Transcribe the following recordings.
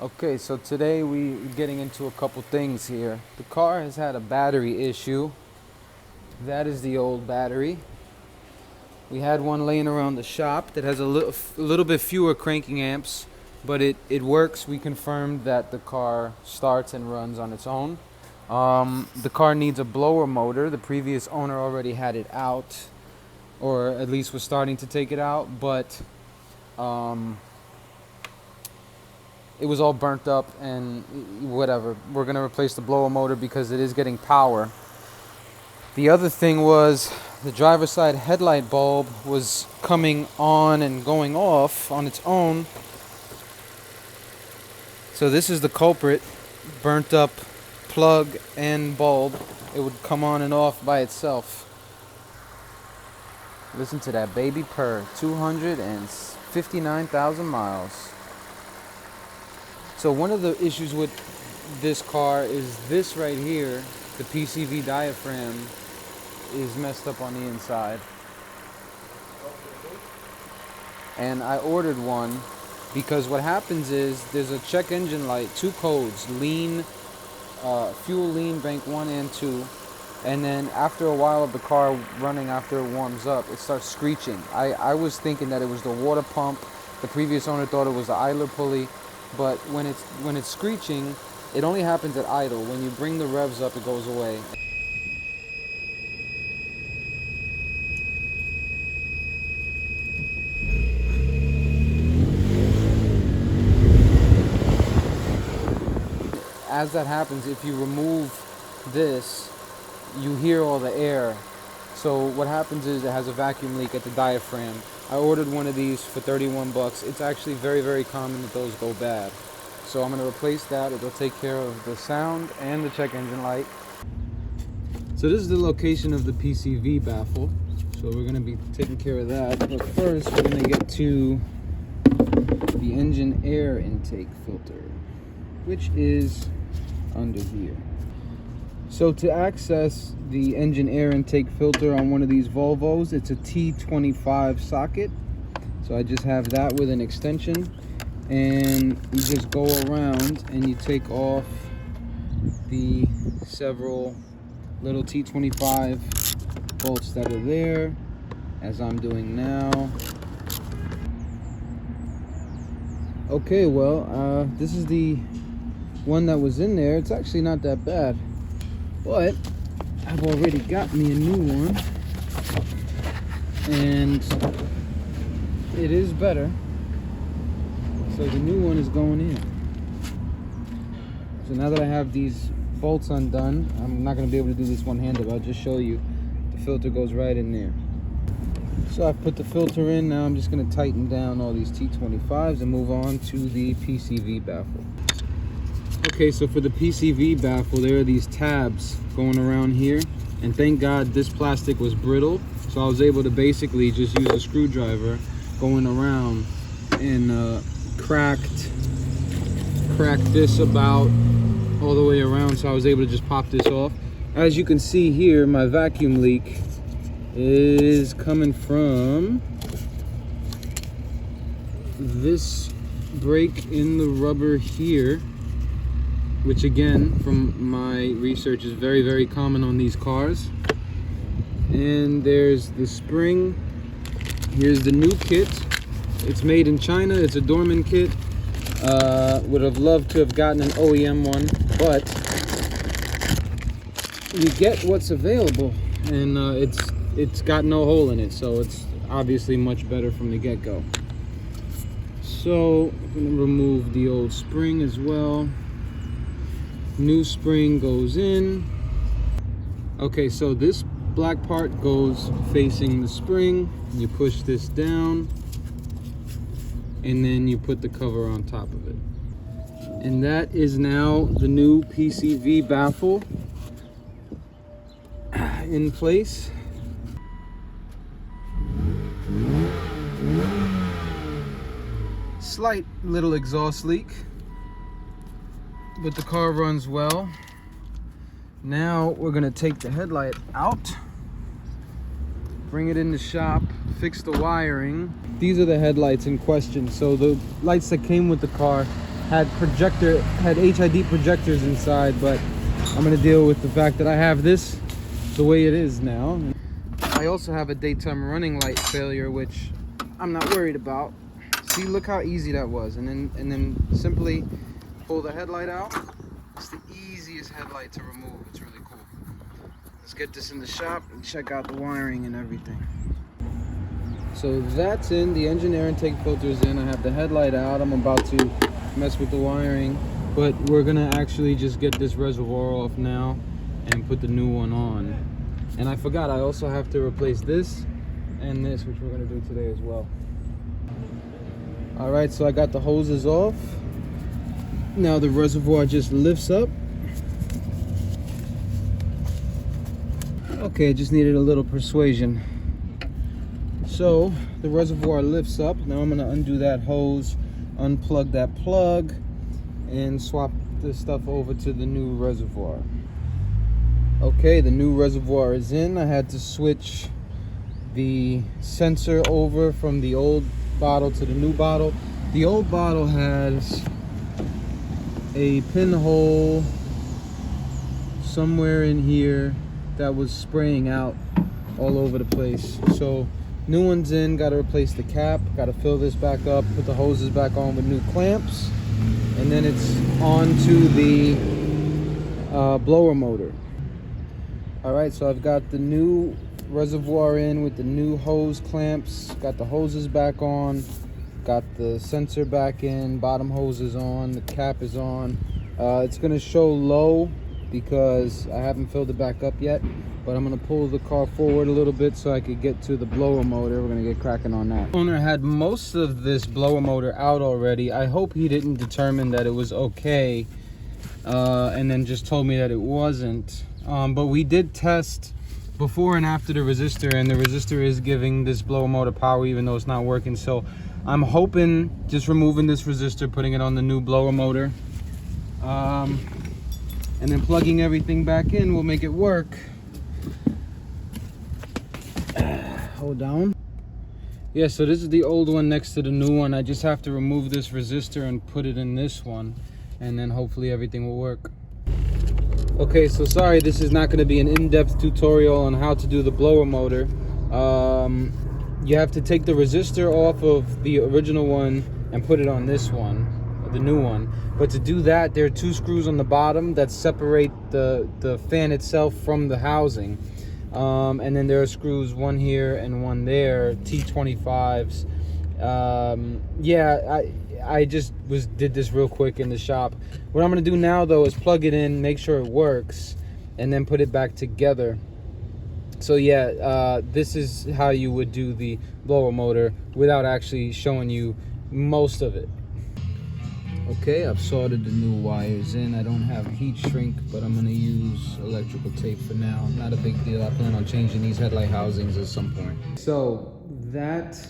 Okay, so today we're getting into a couple things here. The car has had a battery issue. That is the old battery. We had one laying around the shop that has a little bit fewer cranking amps, but it works. We confirmed that the car starts and runs on its own. The car needs a blower motor. The previous owner already had it out, or at least was starting to take it out, but it was all burnt up and whatever. We're going to replace the blower motor because it is getting power. The other thing was the driver's side headlight bulb was coming on and going off on its own. So this is the culprit. Burnt up plug and bulb. It would come on and off by itself. Listen to that baby purr. 259,000 miles. So one of the issues with this car is this right here, the PCV diaphragm is messed up on the inside. And I ordered one because what happens is there's a check engine light, two codes, lean, fuel lean bank 1 and 2. And then after a while of the car running, after it warms up, it starts screeching. I was thinking that it was the water pump. The previous owner thought it was the idler pulley. But when it's screeching, it only happens at idle. When you bring the revs up, it goes away. As that happens, if you remove this, you hear all the air. So what happens is it has a vacuum leak at the diaphragm. I ordered one of these for 31 bucks. It's actually very, very common that those go bad. So I'm going to replace that. It'll take care of the sound and the check engine light. So this is the location of the PCV baffle. So we're going to be taking care of that. But first, we're going to get to the engine air intake filter, which is under here. So to access the engine air intake filter on one of these Volvos, it's a T25 socket. So I just have that with an extension, and you just go around and you take off the several little T25 bolts that are there, as I'm doing now. Okay, well, this is the one that was in there. It's actually not that bad. But I've already got me a new one, and it is better. So the new one is going in. So now that I have these bolts undone, I'm not going to be able to do this one-handed, but I'll just show you. The filter goes right in there. So I've put the filter in. Now I'm just going to tighten down all these T25s and move on to the PCV baffle. Okay, so for the PCV baffle, there are these tabs going around here, and thank God this plastic was brittle, so I was able to basically just use a screwdriver going around and cracked this about all the way around, so I was able to just pop this off. As you can see here, my vacuum leak is coming from this break in the rubber here, which again, from my research, is very, very common on these cars. And there's the spring. Here's the new kit. It's made in China. It's a Dorman kit. Would have loved to have gotten an OEM one, but you get what's available, and it's got no hole in it, so it's obviously much better from the get-go. So I'm gonna remove the old spring as well. New spring goes in. Okay, so this black part goes facing the spring. You push this down, and then you put the cover on top of it. And that is now the new PCV baffle in place. Slight little exhaust leak, but the car runs well. Now we're gonna take the headlight out, bring it in the shop, fix the wiring. These are the headlights in question. So the lights that came with the car had HID projectors inside, but I'm gonna deal with the fact that I have this the way it is now. I also have a daytime running light failure, which I'm not worried about. See, look how easy that was. And then simply pull the headlight out. It's the easiest headlight to remove. It's really cool. Let's get this in the shop and check out the wiring and everything. So that's in, the engine air intake filter is in. I have the headlight out. I'm about to mess with the wiring, but we're gonna actually just get this reservoir off now and put the new one on. And I forgot, I also have to replace this and this, which we're gonna do today as well. All right, so I got the hoses off. Now the reservoir just lifts up. Okay, just needed a little persuasion. So the reservoir lifts up. Now I'm gonna undo that hose, unplug that plug, and swap this stuff over to the new reservoir. Okay, the new reservoir is in. I had to switch the sensor over from the old bottle to the new bottle. The old bottle has a pinhole somewhere in here that was spraying out all over the place. So new one's in, got to replace the cap, got to fill this back up, put the hoses back on with new clamps, and then it's on to the blower motor. All right, so I've got the new reservoir in with the new hose clamps, got the hoses back on, got the sensor back in, bottom hose is on, the cap is on. It's gonna show low because I haven't filled it back up yet, but I'm gonna pull the car forward a little bit so I could get to the blower motor. We're gonna get cracking on that. The owner had most of this blower motor out already. I hope he didn't determine that it was okay and then just told me that it wasn't. But we did test before and after the resistor, and the resistor is giving this blower motor power even though it's not working. So I'm hoping just removing this resistor, putting it on the new blower motor, and then plugging everything back in will make it work. Hold down. Yeah, so this is the old one next to the new one. I just have to remove this resistor and put it in this one, and then hopefully everything will work. Okay, so sorry, this is not going to be an in-depth tutorial on how to do the blower motor. You have to take the resistor off of the original one and put it on this one, the new one. But to do that, there are two screws on the bottom that separate the fan itself from the housing. And then there are screws, one here and one there, T25s. Yeah, I just did this real quick in the shop. What I'm gonna do now though is plug it in, make sure it works, and then put it back together. So yeah, this is how you would do the blower motor without actually showing you most of it. Okay, I've soldered the new wires in. I don't have heat shrink, but I'm gonna use electrical tape for now. Not a big deal. I plan on changing these headlight housings at some point. So that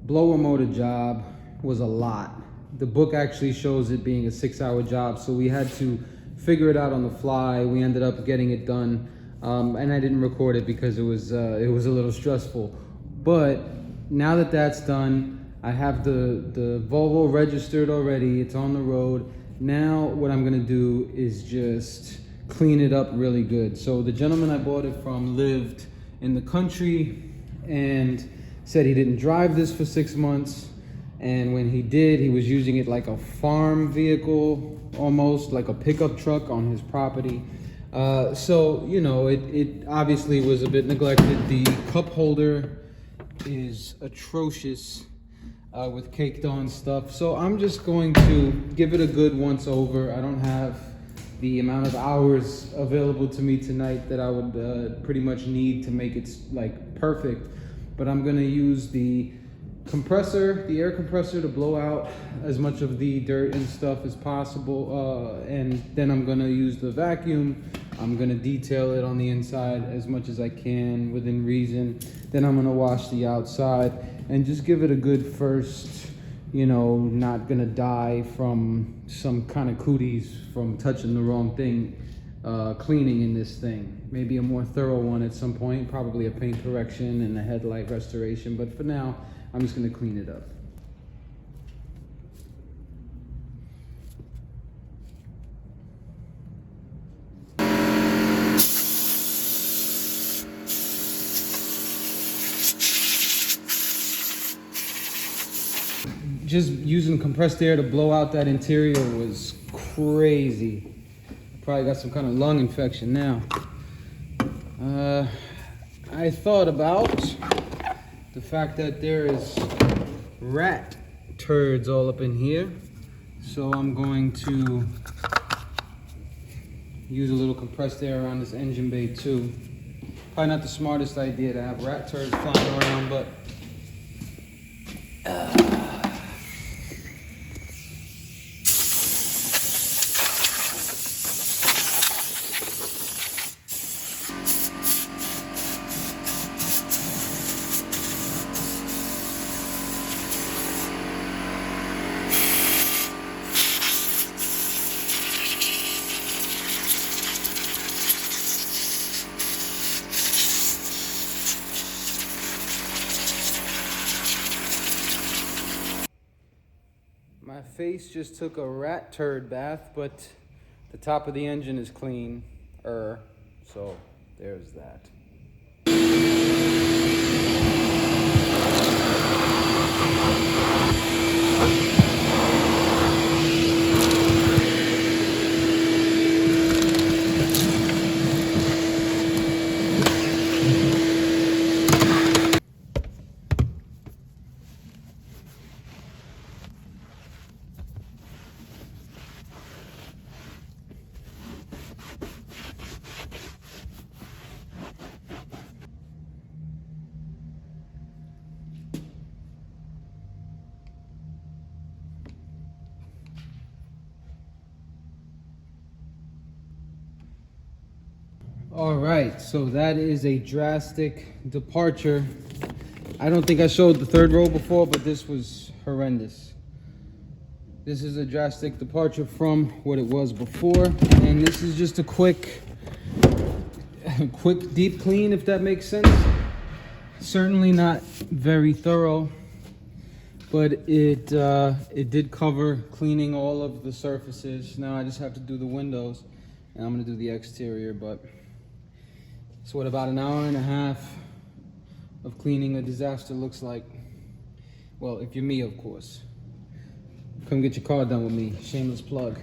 blower motor job was a lot. The book actually shows it being a 6-hour job, so we had to figure it out on the fly. We ended up getting it done, and I didn't record it because it was a little stressful. But now that that's done, I have the Volvo registered already. It's on the road. Now what I'm gonna do is just clean it up really good. So the gentleman I bought it from lived in the country and said he didn't drive this for 6 months. And when he did, he was using it like a farm vehicle, almost like a pickup truck on his property. So, you know, it obviously was a bit neglected. The cup holder is atrocious with caked on stuff. So I'm just going to give it a good once over. I don't have the amount of hours available to me tonight that I would pretty much need to make it like perfect. But I'm gonna use the compressor, the air compressor, to blow out as much of the dirt and stuff as possible, and then I'm gonna use the vacuum. I'm gonna detail it on the inside as much as I can within reason. Then I'm gonna wash the outside and just give it a good first, you know, not gonna die from some kind of cooties from touching the wrong thing, cleaning in this thing. Maybe a more thorough one at some point, probably a paint correction and a headlight restoration, but for now, I'm just gonna clean it up. just using compressed air to blow out that interior was crazy. Probably got some kind of lung infection now. I thought about the fact that there is rat turds all up in here, so I'm going to use a little compressed air around this engine bay too. Probably not the smartest idea to have rat turds flying around, but my face just took a rat turd bath, but the top of the engine is clean, so there's that. All right, so that is a drastic departure. I don't think I showed the third row before, but this was horrendous. This is a drastic departure from what it was before, and this is just a quick deep clean, if that makes sense. Certainly not very thorough, but it did cover cleaning all of the surfaces. Now I just have to do the windows, and I'm gonna do the exterior, but it's what about an hour and a half of cleaning a disaster looks like. Well, if you're me, of course. Come get your car done with me. Shameless plug.